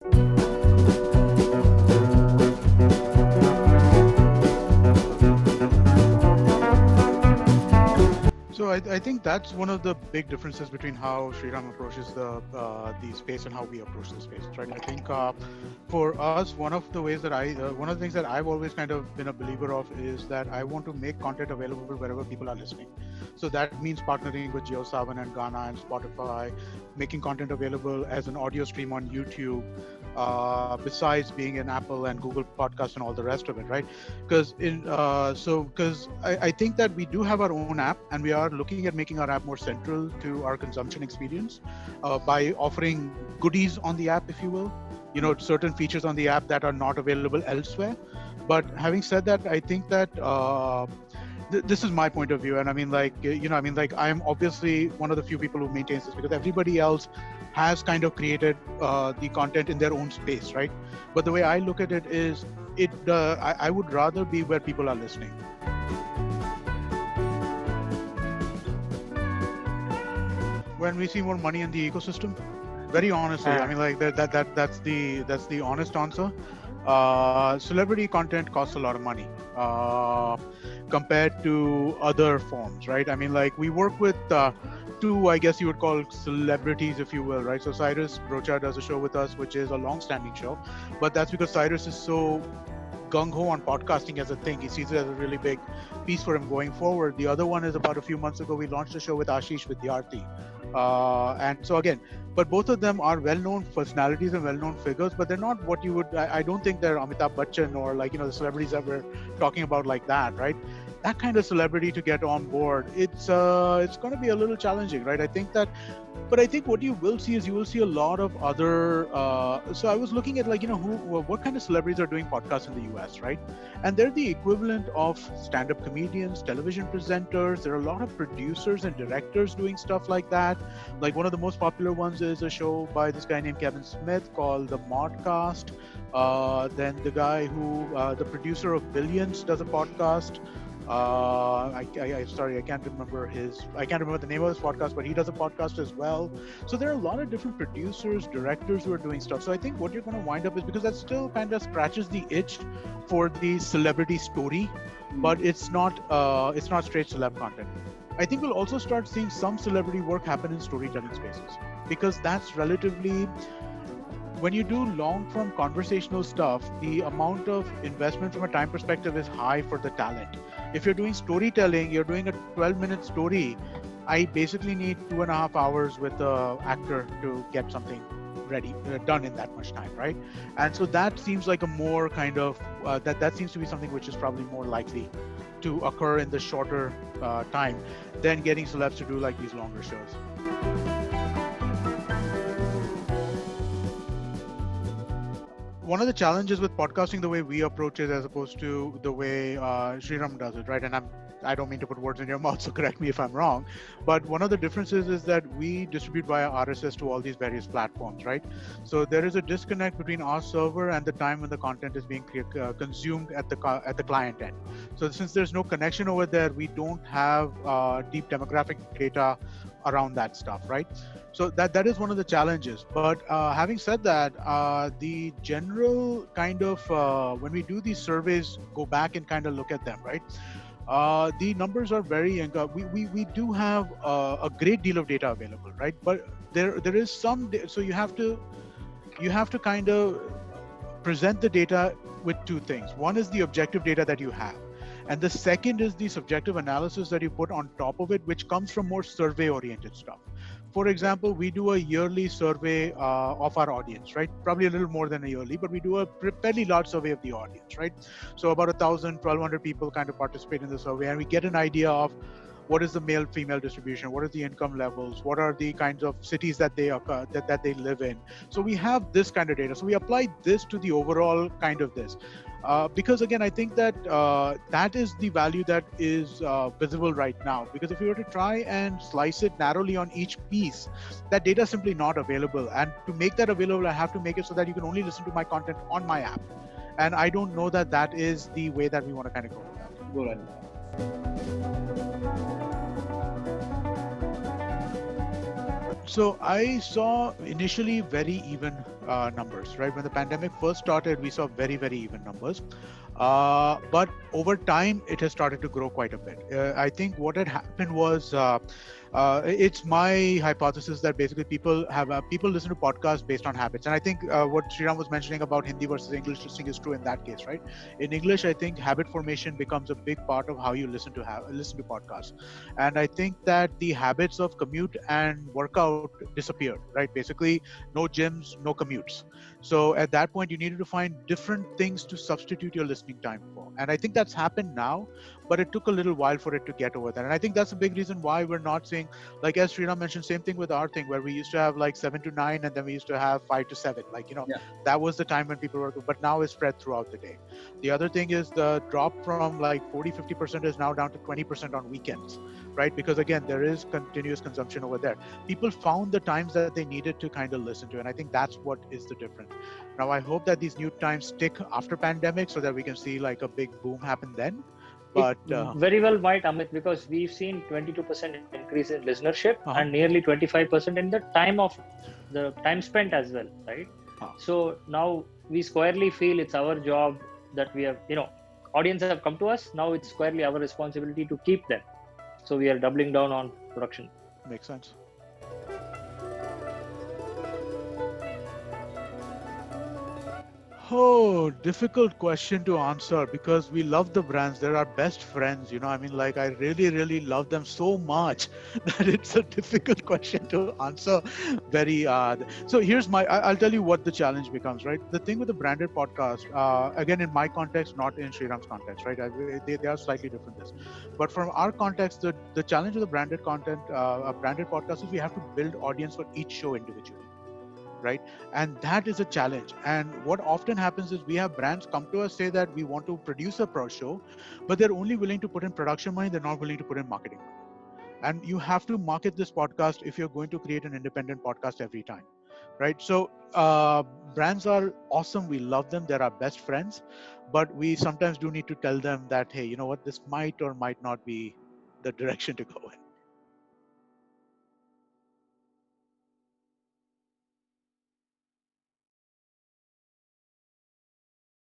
So I think that's one of the big differences between how Sriram approaches the space and how we approach the space, right? I think for us, one of the things that I've always kind of been a believer of is that I want to make content available wherever people are listening. So that means partnering with JioSaavn and Ghana and Spotify, making content available as an audio stream on YouTube, besides being in Apple and Google Podcasts and all the rest of it, right? Because I think that we do have our own app, and we are looking at making our app more central to our consumption experience by offering goodies on the app, if you will. Certain features on the app that are not available elsewhere. But having said that, I think that this is my point of view, and I am obviously one of the few people who maintains this, because everybody else has kind of created the content in their own space, right? But the way I look at it is, I would rather be where people are listening. When we see more money in the ecosystem, very honestly, that's the honest answer. Celebrity content costs a lot of money compared to other forms, right? We work with two, I guess you would call celebrities, if you will, right? So Cyrus Brocha does a show with us, which is a long-standing show, but that's because Cyrus is so gung-ho on podcasting as a thing. He sees it as a really big piece for him going forward. The other one is, about a few months ago, we launched a show with Ashish Vidyarthi. And so again, but both of them are well-known personalities and well-known figures, but they're not what you would, I don't think they're Amitabh Bachchan or the celebrities that we're talking about like that, right? That kind of celebrity to get on board, it's going to be a little challenging, right? But I think what you will see is, you will see a lot of other. So I was looking at what kind of celebrities are doing podcasts in the US, right? And they're the equivalent of stand-up comedians, television presenters. There are a lot of producers and directors doing stuff like that. Like, one of the most popular ones is a show by this guy named Kevin Smith called The Modcast. Then the guy the producer of Billions, does a podcast. Sorry, I can't remember the name of his podcast, but he does a podcast as well. So there are a lot of different producers, directors who are doing stuff. So I think what you're going to wind up is, because that still kind of scratches the itch for the celebrity story, but it's not straight celeb content. I think we'll also start seeing some celebrity work happen in storytelling spaces, because that's relatively, when you do long-form conversational stuff, the amount of investment from a time perspective is high for the talent. If you're doing storytelling, you're doing a 12-minute story, I basically need 2.5 hours with the actor to get something ready, done in that much time, right? And so that seems like a more kind of, that seems to be something which is probably more likely to occur in the shorter time than getting celebs to do like these longer shows. One of the challenges with podcasting, the way we approach it, as opposed to the way Sriram does it, right? And I don't mean to put words in your mouth, so correct me if I'm wrong. But one of the differences is that we distribute via RSS to all these various platforms, right? So there is a disconnect between our server and the time when the content is being consumed at the client end. So since there's no connection over there, we don't have deep demographic data around that stuff, right? So that is one of the challenges. But having said that, the general kind of, when we do these surveys, go back and kind of look at them, right? The numbers are very, we do have a great deal of data available, right? But there is some, so you have to kind of present the data with two things. One is the objective data that you have, and the second is the subjective analysis that you put on top of it, which comes from more survey-oriented stuff. For example, we do a yearly survey of our audience, right? Probably a little more than a yearly, but we do a fairly large survey of the audience, right? So about 1,000, 1,200 people kind of participate in the survey, and we get an idea of what is the male-female distribution, what are the income levels, what are the kinds of cities that they occur, that they live in. So we have this kind of data. So we apply this to the overall kind of this. Because again, I think that that is the value that is visible right now. Because if you were to try and slice it narrowly on each piece, that data is simply not available. And to make that available, I have to make it so that you can only listen to my content on my app. And I don't know that that is the way that we want to kind of go with that. Go ahead. So I saw initially very even numbers, right? When the pandemic first started, we saw very, very even numbers. But over time, it has started to grow quite a bit. I think what had happened was, it's my hypothesis that basically people listen to podcasts based on habits, and I think what Sriram was mentioning about Hindi versus English listening is true in that case, right? In English, I think habit formation becomes a big part of how you listen to podcasts, and I think that the habits of commute and workout disappeared, right? Basically, no gyms, no commutes. So at that point, you needed to find different things to substitute your listening time for, and I think that's happened now, but it took a little while for it to get over there. And I think that's a big reason why we're not seeing, like as Sriram mentioned, same thing with our thing, where we used to have like 7 to 9, and then we used to have 5 to 7. Like, Yeah. that was the time when people were, but now it's spread throughout the day. The other thing is the drop from like 40-50% is now down to 20% on weekends, right? Because again, there is continuous consumption over there. People found the times that they needed to kind of listen to, and I think that's what is the difference. Now, I hope that these new times stick after pandemic so that we can see like a big boom happen then. But It very well might, Amit, because we've seen 22% increase in listenership Uh-huh. and nearly 25% in the time spent as well, right? So now we squarely feel it's our job that we have, audience have come to us. Now it's squarely our responsibility to keep them. So we are doubling down on production. Makes sense. Oh, difficult question to answer because we love the brands. They're our best friends. I mean, like, I really, really love them so much that it's a difficult question to answer. Very, so here's I'll tell you what the challenge becomes, right? The thing with the branded podcast, again, in my context, not in Sriram's context, right? They are slightly different this. But from our context, the challenge with the branded content, a branded podcast is we have to build audience for each show individually. Right, and that is a challenge. And what often happens is we have brands come to us, say that we want to produce a pro show, but they're only willing to put in production money, they're not willing to put in marketing money. And you have to market this podcast if you're going to create an independent podcast every time, right? So brands are awesome, we love them, they're our best friends, but we sometimes do need to tell them that, hey, you know what, this might or might not be the direction to go in.